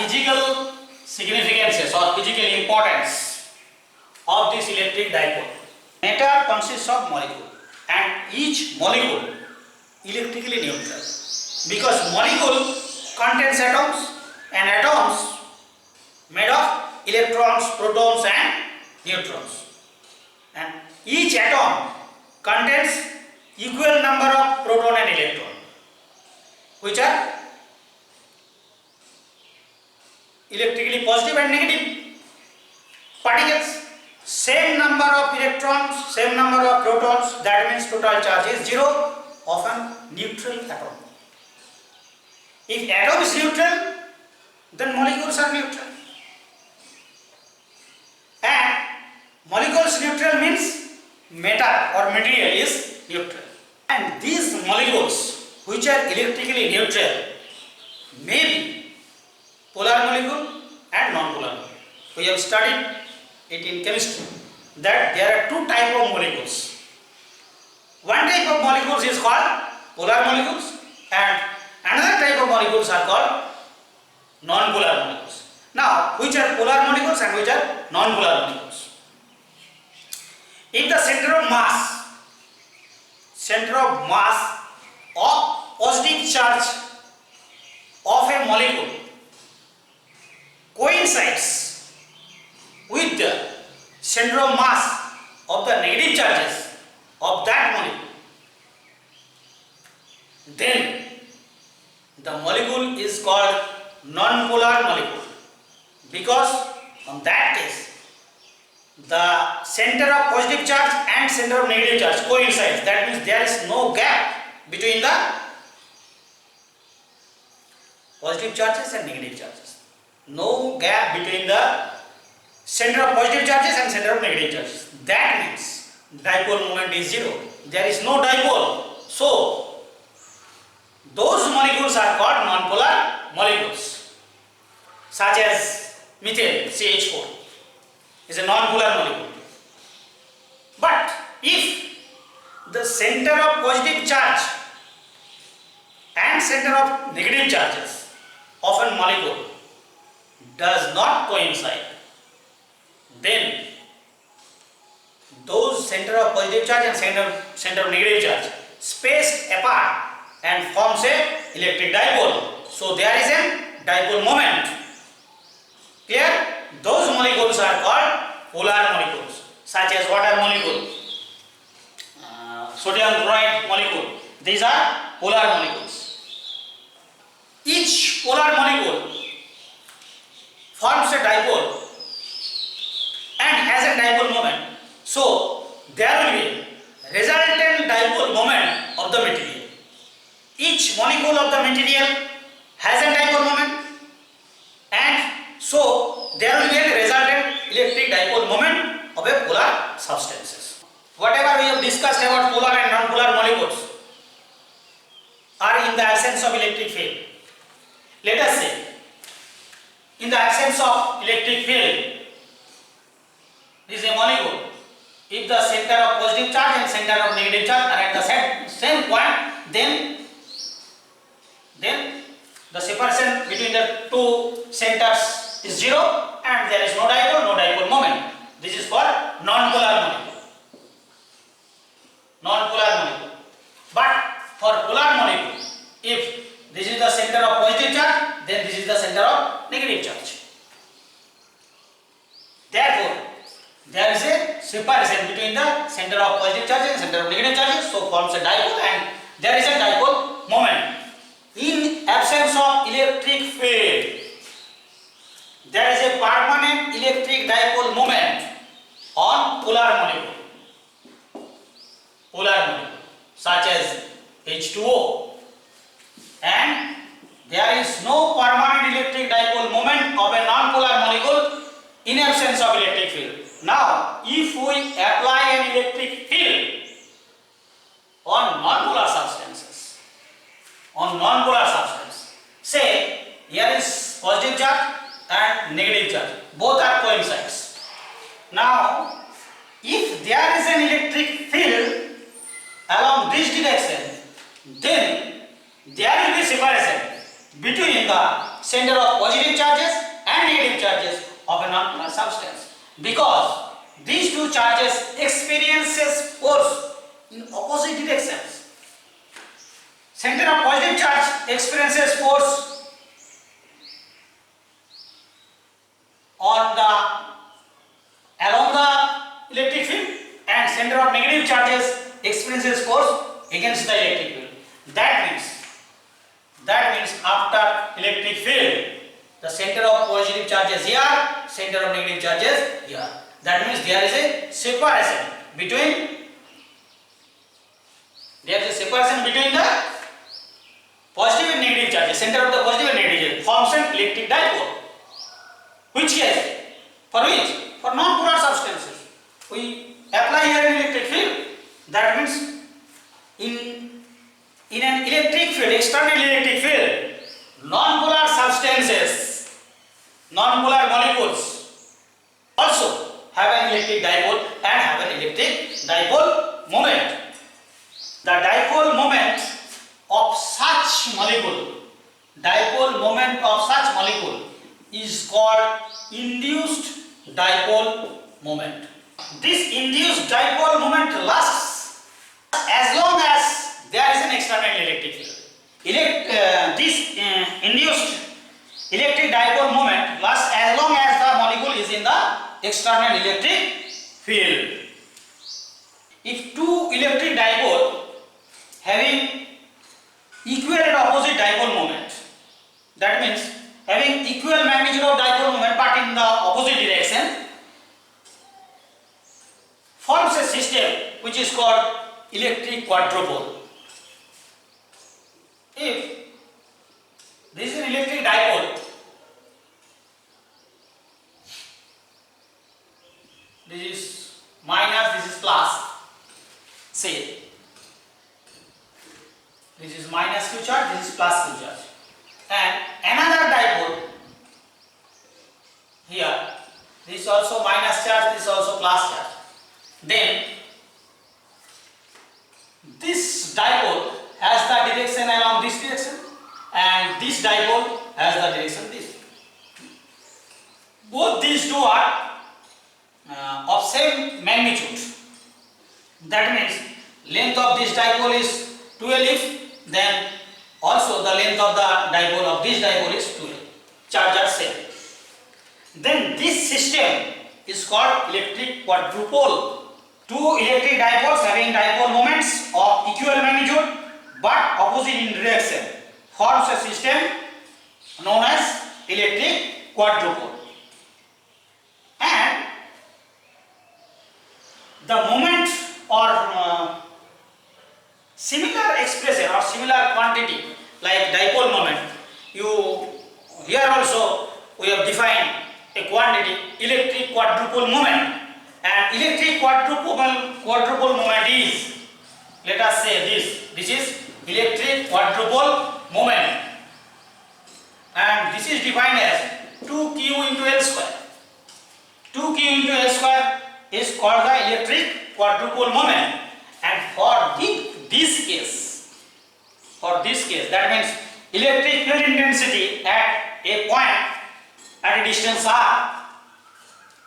physical significances or physical importance of this electric dipole. Matter consists of molecule and each molecule electrically neutral because molecule contains atoms and atoms made of electrons, protons and neutrons, and each atom contains equal number of proton and electron which are electrically positive and negative particles. Same number of electrons, same number of protons, that means total charge is 0 of a neutral atom. If atom is neutral, then molecules are neutral. And molecules neutral means matter or material is neutral. And these molecules which are electrically neutral may be polar molecule and non-polar molecule. We have studied it in chemistry that there are two types of molecules. One type of molecules is called polar molecules and another type of molecules are called non-polar molecules. Now, which are polar molecules and which are non-polar molecules? If the center of mass of positive charge of a molecule coincides with the center of mass of the negative charges of that molecule, then the molecule is called non-polar molecule, because on that case the center of positive charge and center of negative charge coincides. That means there is no gap between the positive charges and negative charges. No gap between the center of positive charges and center of negative charges. That means dipole moment is 0. There is no dipole. So those molecules are called non-polar molecules, such as methane CH4 is a non-polar molecule. But if the center of positive charge and center of negative charges of a molecule does not coincide, then those center of positive charge and center of negative charge spaced apart and forms a electric dipole. So there is a dipole moment. Clear? Those molecules are called polar molecules, such as water molecule, sodium chloride molecule. These are polar molecules. Each polar molecule forms a dipole and has a dipole moment. So there will be resultant dipole moment of the material. Each molecule of the material has a dipole moment, and so there will be a resultant electric dipole moment of a polar substances. Whatever we have discussed about polar and non-polar molecules are in the absence of electric field. Let us say, in the absence of electric field, this is a molecule. If the center of positive charge and center of negative charge are at the same point, then the separation between the two centers is 0 and there is no dipole moment. This is for non-polar molecule. Non-polar molecule. But for polar molecule, if this is the center of positive charge, then this is the center of negative charge. Therefore, there is a separation between the center of positive charge and center of negative charges, so forms a dipole and there is a dipole moment. In absence of electric field, there is a permanent electric dipole moment on polar molecule. Polar molecule, such as H2O, and there is no permanent electric dipole moment of a non-polar molecule in absence of electric field. Now, if we apply an electric field on non-polar substances, say here is positive charge and negative charge, both are coincides. Now, if there is an electric field along this direction, then there will be separation between the center of positive charges and negative charges of a non-polar substance, because these two charges experiences force in opposite directions. Center of positive charge experiences force on the along the electric field, and center of negative charges experiences force against the electric field. That means after electric field, the center of positive charges here, center of negative charges here. That means there is a separation between the positive and negative charges. Center of the positive and negative forms an electric dipole. Which case? For which? For non-polar substances. We apply here an electric field. That means in an electric field, external electric field, non-polar substances, non-polar molecules also have an electric dipole and have an electric dipole moment. The dipole moment of such molecule is called induced dipole moment. This induced dipole moment lasts as long as there is an external electric field. This induced electric dipole moment lasts as long as the molecule is in the external electric field. If two electric dipole having equal and opposite dipole moment, that means having equal magnitude of dipole moment but in the opposite direction, forms a system which is called electric quadrupole. If this is an electric dipole, this is minus, this is plus, say this is minus Q charge, this is plus Q charge, and another dipole here, this is also minus charge, this is also plus charge. Then this dipole has the direction along this direction, and this dipole has the direction this. Both these two are of same magnitude. That means length of this dipole is 12 if, then also the length of the dipole of this dipole is 12. Charge are same. Then this system is called electric quadrupole. Two electric dipoles having dipole moments of equal magnitude but opposite in direction forms a system known as electric quadrupole. And the moment or similar expression or similar quantity like dipole moment, here also we have defined a quantity electric quadrupole moment, and electric quadrupole moment is, let us say this is electric quadrupole moment, and this is defined as 2q into L square. 2q into L square is called the electric quadrupole moment, and for this case, that means electric field intensity at a point at a distance r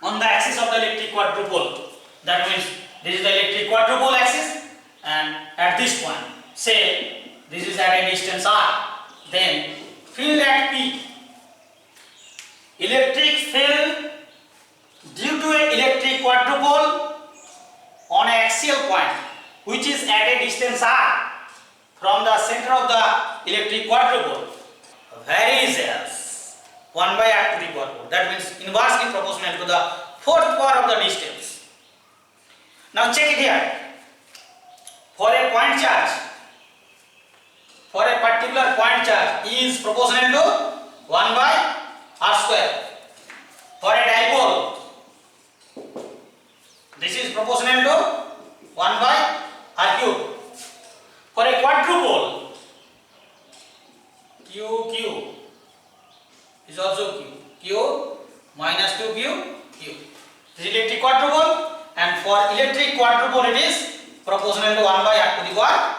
on the axis of the electric quadrupole. That means this is the electric quadrupole axis, and at this point, say this is at a distance r, then field at P, electric field due to an electric quadrupole on an axial point which is at a distance r from the center of the electric quadrupole varies as 1 by r to the quadrupole. That means inversely proportional to the fourth power of the distance. Now check it here. For a point charge, for a particular point charge, E is proportional to 1 by r square. For a dipole, this is proportional to 1 by r cube. For a quadrupole, Q is also Q minus 2Q. This is electric quadrupole, and for electric quadrupole it is proportional to 1 by r to the power